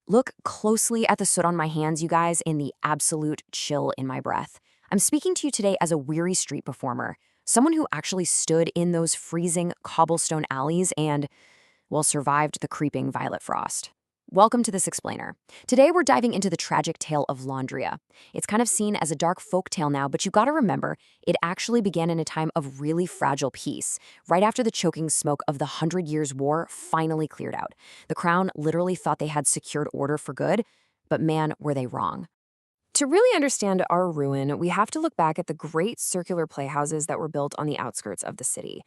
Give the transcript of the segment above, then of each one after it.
Look closely at the soot on my hands, you guys, and the absolute chill in my breath. I'm speaking to you today as a weary street performer, someone who actually stood in those freezing cobblestone alleys and, well, survived the creeping violet frost. Welcome to This Explainer. Today we're diving into the tragic tale of Laundria. It's kind of seen as a dark folk tale now, but you gotta remember, it actually began in a time of really fragile peace, right after the choking smoke of the Hundred Years' War finally cleared out. The crown literally thought they had secured order for good, but man, were they wrong. To really understand our ruin, we have to look back at the great circular playhouses that were built on the outskirts of the city.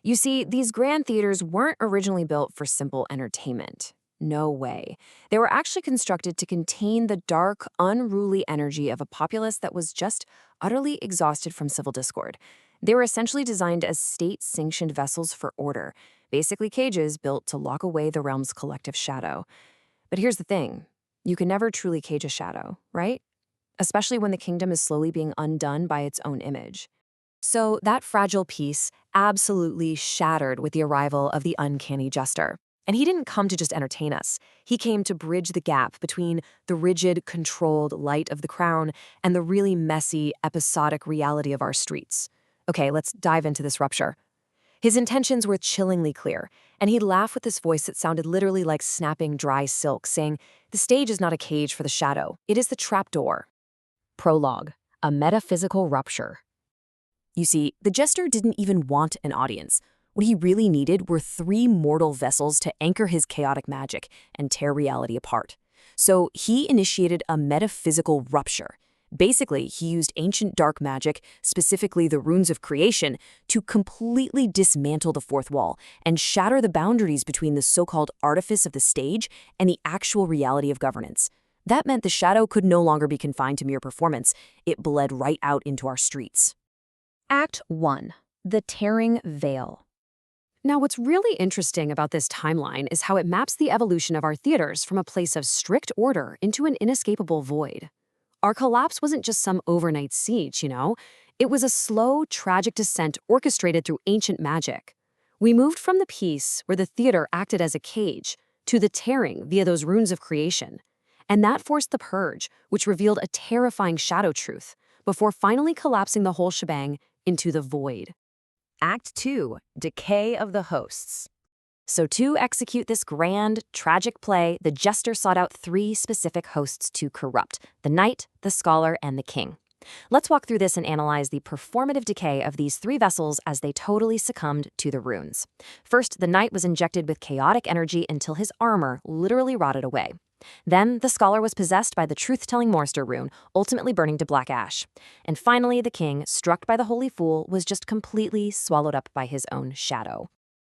You see, these grand theaters weren't originally built for simple entertainment. No way. They were actually constructed to contain the dark, unruly energy of a populace that was just utterly exhausted from civil discord. They were essentially designed as state-sanctioned vessels for order, basically cages built to lock away the realm's collective shadow. But here's the thing. You can never truly cage a shadow, right? Especially when the kingdom is slowly being undone by its own image. So that fragile peace absolutely shattered with the arrival of the uncanny Jester. And he didn't come to just entertain us. He came to bridge the gap between the rigid, controlled light of the crown and the really messy, episodic reality of our streets. Okay, let's dive into this rupture. His intentions were chillingly clear, and he'd laugh with this voice that sounded literally like snapping dry silk, saying, "The stage is not a cage for the shadow, it is the trapdoor." Prologue: a metaphysical rupture. You see, the Jester didn't even want an audience. What he really needed were three mortal vessels to anchor his chaotic magic and tear reality apart. So he initiated a metaphysical rupture. Basically, he used ancient dark magic, specifically the runes of creation, to completely dismantle the fourth wall and shatter the boundaries between the so-called artifice of the stage and the actual reality of governance. That meant the shadow could no longer be confined to mere performance. It bled right out into our streets. Act 1. The Tearing Veil. Now, what's really interesting about this timeline is how it maps the evolution of our theaters from a place of strict order into an inescapable void. Our collapse wasn't just some overnight siege, It was a slow, tragic descent orchestrated through ancient magic. We moved from the peace, where the theater acted as a cage, to the tearing via those runes of creation. And that forced the purge, which revealed a terrifying shadow truth, before finally collapsing the whole shebang into the void. Act 2. Decay of the Hosts. So to execute this grand, tragic play, the Jester sought out three specific hosts to corrupt: the knight, the scholar, and the king. Let's walk through this and analyze the performative decay of these three vessels as they totally succumbed to the runes. First, the knight was injected with chaotic energy until his armor literally rotted away. Then, the scholar was possessed by the truth-telling Morster rune, ultimately burning to black ash. And finally, the king, struck by the holy fool, was just completely swallowed up by his own shadow.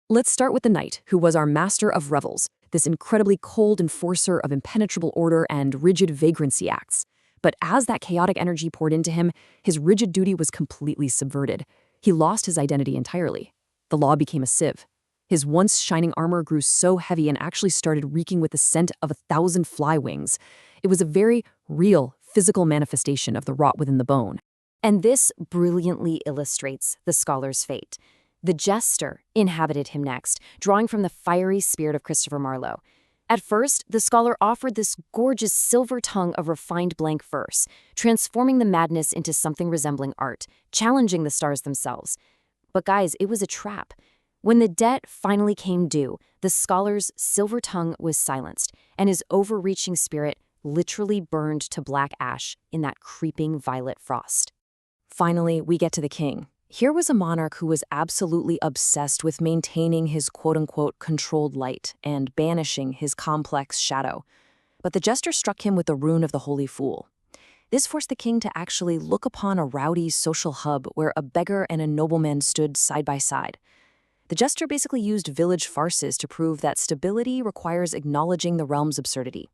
Let's start with the knight, who was our master of revels, this incredibly cold enforcer of impenetrable order and rigid vagrancy acts. But as that chaotic energy poured into him, his rigid duty was completely subverted. He lost his identity entirely. The law became a sieve. His once shining armor grew so heavy and actually started reeking with the scent of 1,000 fly wings. It was a very real, physical manifestation of the rot within the bone. And this brilliantly illustrates the scholar's fate. The Jester inhabited him next, drawing from the fiery spirit of Christopher Marlowe. At first, the scholar offered this gorgeous silver tongue of refined blank verse, transforming the madness into something resembling art, challenging the stars themselves. But guys, it was a trap. When the debt finally came due, the scholar's silver tongue was silenced, and his overreaching spirit literally burned to black ash in that creeping violet frost. Finally, we get to the king. Here was a monarch who was absolutely obsessed with maintaining his quote-unquote controlled light and banishing his complex shadow. But the Jester struck him with the rune of the holy fool. This forced the king to actually look upon a rowdy social hub where a beggar and a nobleman stood side by side. The Jester basically used village farces to prove that stability requires acknowledging the realm's absurdity.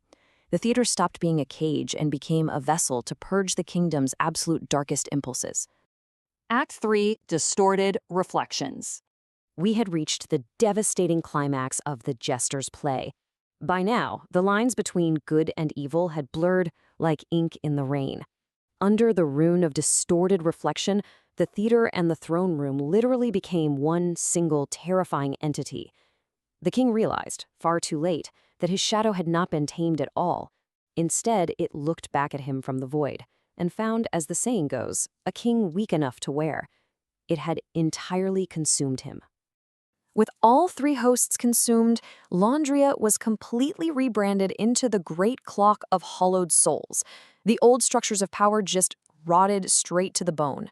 The theater stopped being a cage and became a vessel to purge the kingdom's absolute darkest impulses. Act 3. Distorted Reflections. We had reached the devastating climax of the Jester's play. By now, the lines between good and evil had blurred like ink in the rain. Under the rune of distorted reflection, the theater and the throne room literally became one single terrifying entity. The king realized, far too late, that his shadow had not been tamed at all. Instead, it looked back at him from the void and found, as the saying goes, a king weak enough to wear. It had entirely consumed him. With all three hosts consumed, Laundria was completely rebranded into the Great Clock of Hollowed Souls. The old structures of power just rotted straight to the bone.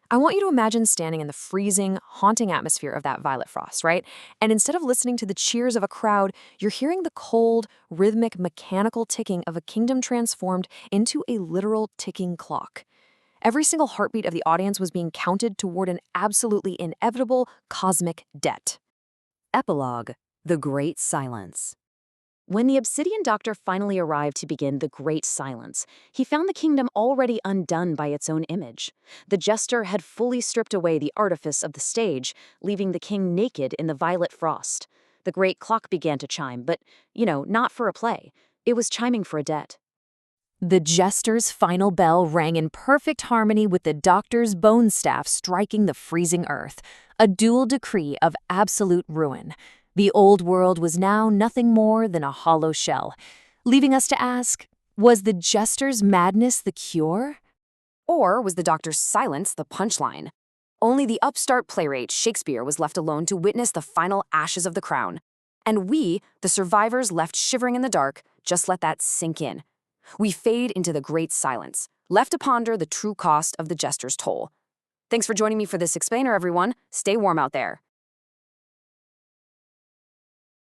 I want you to imagine standing in the freezing, haunting atmosphere of that violet frost, right? And instead of listening to the cheers of a crowd, you're hearing the cold, rhythmic, mechanical ticking of a kingdom transformed into a literal ticking clock. Every single heartbeat of the audience was being counted toward an absolutely inevitable cosmic debt. Epilogue: The Great Silence. When the Obsidian Doctor finally arrived to begin the Great Silence, he found the kingdom already undone by its own image. The Jester had fully stripped away the artifice of the stage, leaving the king naked in the violet frost. The great clock began to chime, but, not for a play. It was chiming for a debt. The Jester's final bell rang in perfect harmony with the Doctor's bone staff striking the freezing earth, a dual decree of absolute ruin. The old world was now nothing more than a hollow shell, leaving us to ask, was the Jester's madness the cure? Or was the Doctor's silence the punchline? Only the upstart playwright Shakespeare was left alone to witness the final ashes of the crown. And we, the survivors left shivering in the dark, just let that sink in. We fade into the Great Silence, left to ponder the true cost of the Jester's toll. Thanks for joining me for this explainer, everyone. Stay warm out there.